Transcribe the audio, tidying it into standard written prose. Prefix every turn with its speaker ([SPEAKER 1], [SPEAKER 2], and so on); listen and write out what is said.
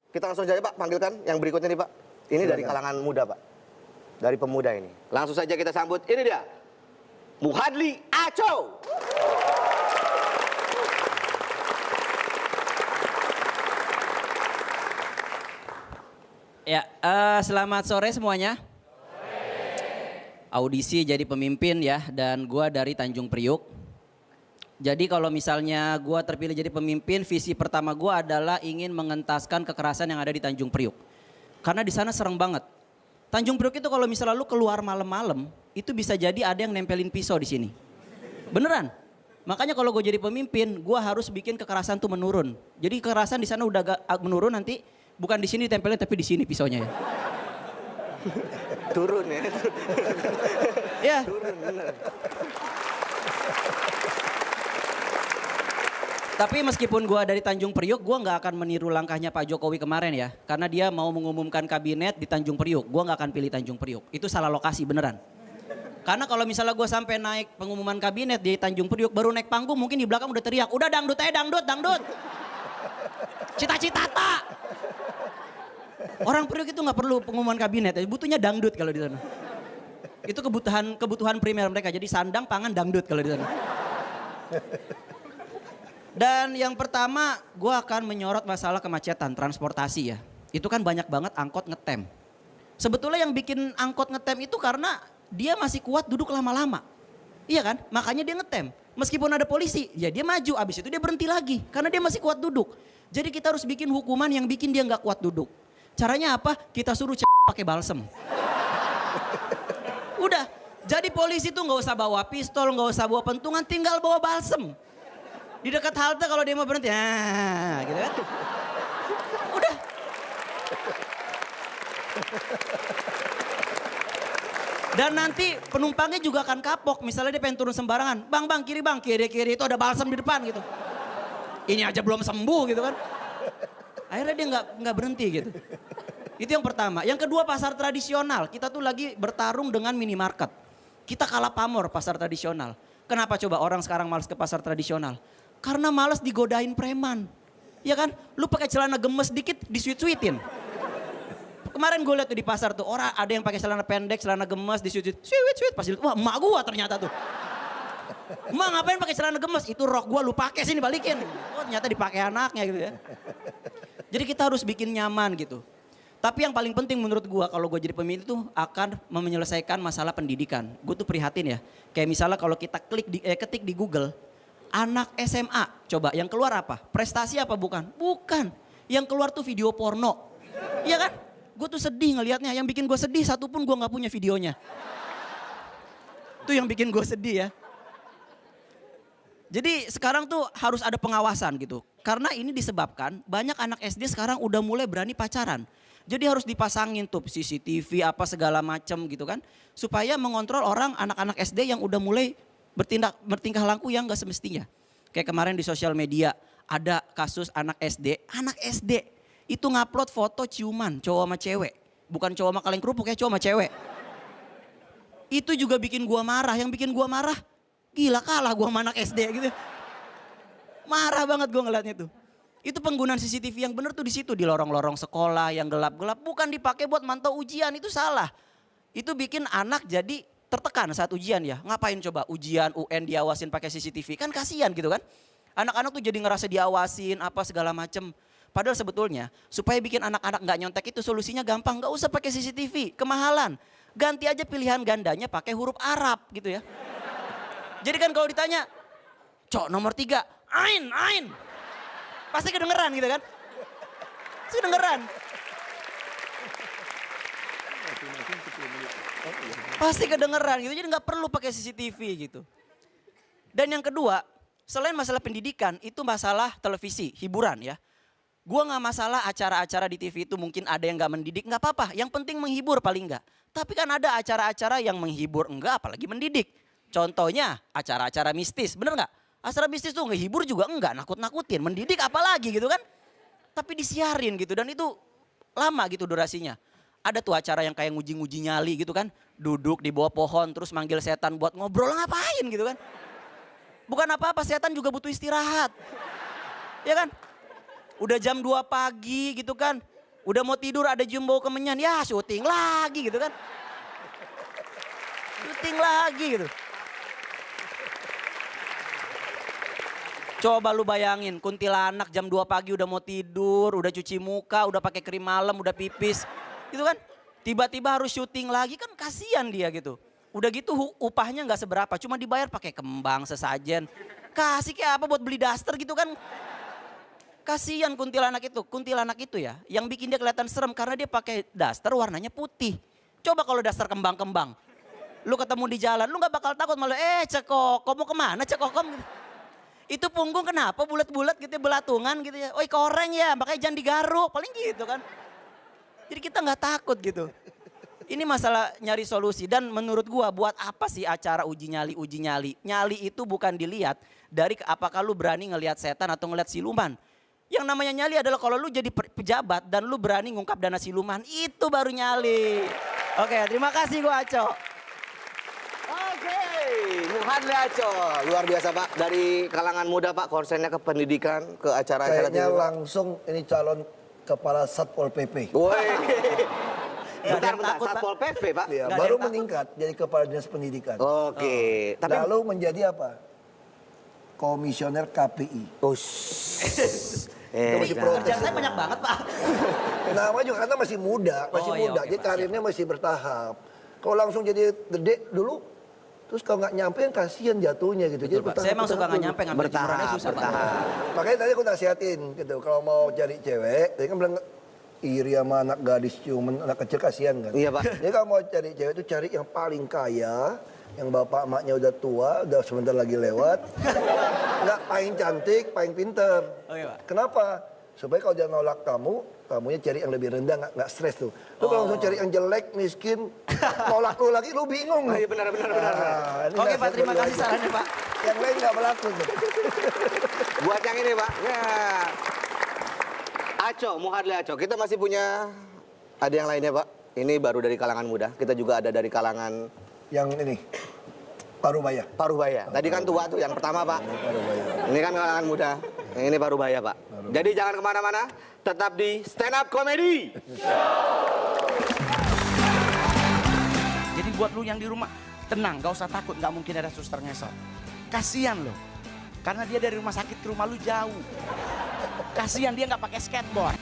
[SPEAKER 1] Kita langsung saja Pak, panggilkan yang berikutnya nih Pak. Ini dari kalangan muda Pak. Dari pemuda ini. Langsung saja kita sambut, ini dia. Muhadli Aco.
[SPEAKER 2] Ya, selamat sore semuanya. Audisi jadi pemimpin ya, dan gua dari Tanjung Priuk. Jadi kalau misalnya gua terpilih jadi pemimpin, visi pertama gua adalah ingin mengentaskan kekerasan yang ada di Tanjung Priuk. Karena di sana serem banget. Tanjung Priuk itu kalau misalnya lu keluar malam-malam, itu bisa jadi ada yang nempelin pisau di sini. Beneran. Makanya kalau gue jadi pemimpin, gue harus bikin kekerasan tuh menurun. Jadi kekerasan di sana udah menurun, nanti bukan di sini ditempelin tapi di sini pisaunya ya.
[SPEAKER 1] Turun ya.
[SPEAKER 2] Ya.
[SPEAKER 1] Turun bener.
[SPEAKER 2] Tapi meskipun gue dari Tanjung Priuk, gue nggak akan meniru langkahnya Pak Jokowi kemarin ya. Karena dia mau mengumumkan kabinet di Tanjung Priuk. Gue nggak akan pilih Tanjung Priuk. Itu salah lokasi beneran. Karena kalau misalnya gue sampai naik pengumuman kabinet di Tanjung Priuk, baru naik panggung mungkin di belakang udah teriak, udah dangdut aja dangdut, dangdut. Cita-cita tak. Orang Priuk itu nggak perlu pengumuman kabinet, butuhnya dangdut kalau di sana. Itu kebutuhan primer mereka. Jadi sandang, pangan, dangdut kalau di sana. Dan yang pertama, gue akan menyorot masalah kemacetan transportasi ya. Itu kan banyak banget angkot ngetem. Sebetulnya yang bikin angkot ngetem itu karena dia masih kuat duduk lama-lama. Iya kan? Makanya dia ngetem. Meskipun ada polisi, ya dia maju. Abis itu dia berhenti lagi. Karena dia masih kuat duduk. Jadi kita harus bikin hukuman yang bikin dia gak kuat duduk. Caranya apa? Kita suruh pakai balsem. Udah. Jadi polisi tuh gak usah bawa pistol, gak usah bawa pentungan, tinggal bawa balsem. Di dekat halte kalau dia mau berhenti, nah gitu kan. Udah. Dan nanti penumpangnya juga akan kapok. Misalnya dia pengen turun sembarangan. Bang, kiri itu ada balsam di depan gitu. Ini aja belum sembuh gitu kan. Akhirnya dia nggak berhenti gitu. Itu yang pertama. Yang kedua pasar tradisional. Kita tuh lagi bertarung dengan minimarket. Kita kalah pamor pasar tradisional. Kenapa coba orang sekarang malas ke pasar tradisional? Karena malas digodain preman. Ya kan? Lu pakai celana gemes dikit disuit-suitin. Kemarin gue liat tuh di pasar tuh, orang ada yang pakai celana pendek, celana gemes, disuit-suit, sweet, pas dilihat, wah emak gue ternyata tuh. Emak ngapain pakai celana gemes? Itu rok gue lu pakai sini balikin. Oh ternyata dipakai anaknya gitu ya. Jadi kita harus bikin nyaman gitu. Tapi yang paling penting menurut gue kalau gue jadi pemimpin tuh akan menyelesaikan masalah pendidikan. Gue tuh prihatin ya. Kayak misalnya kalau kita ketik di Google, anak SMA, coba yang keluar apa? Prestasi apa bukan? Bukan. Yang keluar tuh video porno. Iya kan? Gue tuh sedih ngelihatnya, yang bikin gue sedih satu pun gue gak punya videonya. Itu yang bikin gue sedih ya. Jadi sekarang tuh harus ada pengawasan gitu. Karena ini disebabkan banyak anak SD sekarang udah mulai berani pacaran. Jadi harus dipasangin tuh CCTV apa segala macem gitu kan. Supaya mengontrol orang anak-anak SD yang udah mulai bertingkah laku yang gak semestinya. Kayak kemarin di sosial media ada kasus anak SD itu ngupload foto ciuman cowok sama cewek. Bukan cowok sama kaleng kerupuk ya, cowok sama cewek. Itu juga bikin gua marah. Yang bikin gua marah, gila kalah gua sama anak SD gitu. Marah banget gua ngeliatnya tuh. Itu penggunaan CCTV yang bener tuh di situ, di lorong-lorong sekolah yang gelap-gelap. Bukan dipakai buat mantau ujian, itu salah. Itu bikin anak jadi tertekan saat ujian ya. Ngapain coba ujian UN diawasin pakai CCTV, kan kasihan gitu kan. Anak-anak tuh jadi ngerasa diawasin apa segala macem. Padahal sebetulnya supaya bikin anak-anak gak nyontek itu solusinya gampang. Gak usah pakai CCTV, kemahalan. Ganti aja pilihan gandanya pakai huruf Arab gitu ya. Jadi kan kalau ditanya, cok nomor 3, Ain. Pasti kedengeran gitu kan. Pasti kedengeran. Pasti kedengeran gitu, jadi gak perlu pakai CCTV gitu. Dan yang kedua, selain masalah pendidikan, itu masalah televisi, hiburan ya. Gue gak masalah acara-acara di TV itu mungkin ada yang gak mendidik, gak apa-apa. Yang penting menghibur paling enggak. Tapi kan ada acara-acara yang menghibur enggak, apalagi mendidik. Contohnya acara-acara mistis, bener gak? Acara mistis tuh ngehibur juga enggak, nakut-nakutin. Mendidik apalagi gitu kan. Tapi disiarin gitu dan itu lama gitu durasinya. Ada tuh acara yang kayak nguji-nguji nyali gitu kan. Duduk di bawah pohon terus manggil setan buat ngobrol, ngapain gitu kan. Bukan apa-apa, setan juga butuh istirahat. Ya kan? Udah jam 2 pagi gitu kan. Udah mau tidur ada jumbo kemenyan, ya syuting lagi gitu kan. Syuting lagi gitu. Coba lu bayangin, kuntilanak jam 2 pagi udah mau tidur, udah cuci muka, udah pakai krim malam, udah pipis. Gitu kan. Tiba-tiba harus syuting lagi kan kasihan dia gitu. Udah gitu upahnya nggak seberapa, cuma dibayar pakai kembang, sesajen. Kasih kayak apa buat beli daster gitu kan. Kasihan kuntilanak itu. Kuntilanak itu ya, yang bikin dia kelihatan serem karena dia pakai daster warnanya putih. Coba kalau daster kembang-kembang. Lu ketemu di jalan, lu nggak bakal takut malah, Cekoko, mau kemana Cekokom? Gitu. Itu punggung kenapa bulat-bulat gitu belatungan gitu ya. Oi koreng ya, makanya jangan digaruk, paling gitu kan. Jadi kita nggak takut gitu. Ini masalah nyari solusi dan menurut gua buat apa sih acara uji nyali? Nyali itu bukan dilihat dari apakah lu berani ngelihat setan atau ngelihat siluman. Yang namanya nyali adalah kalau lu jadi pejabat dan lu berani ngungkap dana siluman, itu baru nyali. Oke, terima kasih gua Aco.
[SPEAKER 1] Oke, Muhadli Aco. Luar biasa Pak, dari kalangan muda Pak, konsennya ke pendidikan, ke acara-acara
[SPEAKER 3] Kayaknya
[SPEAKER 1] TV, Pak.
[SPEAKER 3] langsung ini calon kepala Satpol PP.
[SPEAKER 1] Woi.
[SPEAKER 2] Nggak ada yang
[SPEAKER 1] Bentar,
[SPEAKER 2] takut, Pak.
[SPEAKER 1] Satpol PP Pak.
[SPEAKER 3] Ya,
[SPEAKER 2] Nggak ada
[SPEAKER 3] baru
[SPEAKER 2] yang takut.
[SPEAKER 3] meningkat jadi kepala dinas pendidikan.
[SPEAKER 1] Oke, tapi
[SPEAKER 3] Lalu menjadi apa? Komisioner KPI.
[SPEAKER 1] Eh,
[SPEAKER 3] masih
[SPEAKER 1] nah.
[SPEAKER 3] pro.
[SPEAKER 2] Kerjaan saya banyak banget Pak.
[SPEAKER 3] Nama juga karena masih muda,
[SPEAKER 2] Oh, iya, oke,
[SPEAKER 3] jadi
[SPEAKER 2] Pak.
[SPEAKER 3] karirnya masih bertahap. Kalau langsung jadi gede dulu, terus kalau nggak nyampe kan kasihan jatuhnya gitu. Jadi
[SPEAKER 2] Pak. Saya emang suka nggak
[SPEAKER 3] dulu.
[SPEAKER 2] nyampe ngambil jemurannya susah Pak.
[SPEAKER 3] Makanya tadi aku nasihatin gitu, kalau mau cari cewek, tadi kan bilang iri sama anak gadis cuman anak kecil kasihan kan.
[SPEAKER 1] Iya, Pak.
[SPEAKER 3] Jadi kalau mau cari cewek itu cari yang paling kaya, yang bapak emaknya udah tua, udah sebentar lagi lewat. Nggak paling cantik, paling pinter.
[SPEAKER 2] Oke, Pak.
[SPEAKER 3] Kenapa? Supaya kalau dia nolak kamu, kamunya cari yang lebih rendah, nggak stres tuh. Lu kalau langsung cari yang jelek, miskin, nolak lu lagi, lu bingung.
[SPEAKER 1] Oh, iya benar.
[SPEAKER 3] Ini
[SPEAKER 2] Oke
[SPEAKER 3] nasihat
[SPEAKER 2] Pak, terima
[SPEAKER 3] buat lu
[SPEAKER 2] kasih
[SPEAKER 3] aja.
[SPEAKER 2] sarannya Pak.
[SPEAKER 3] Yang lain nggak berlaku tuh.
[SPEAKER 1] Buat yang ini Pak. Ya. Aco, Muhadli Aco. Kita masih punya, ada yang lainnya Pak. Ini baru dari kalangan muda. Kita juga ada dari kalangan
[SPEAKER 3] Yang ini, Parubaya.
[SPEAKER 1] Parubaya. Tadi kan tua tuh yang pertama Pak.
[SPEAKER 3] Parubaya.
[SPEAKER 1] Ini kan kalangan muda. Yang ini Parubaya Pak. Jadi jangan kemana-mana. Tetap di Stand Up Comedy.
[SPEAKER 4] Jadi buat lu yang di rumah, tenang, gak usah takut, gak mungkin ada suster ngesot. Kasian loh, karena dia dari rumah sakit ke rumah lu jauh. Kasian dia gak pakai skateboard.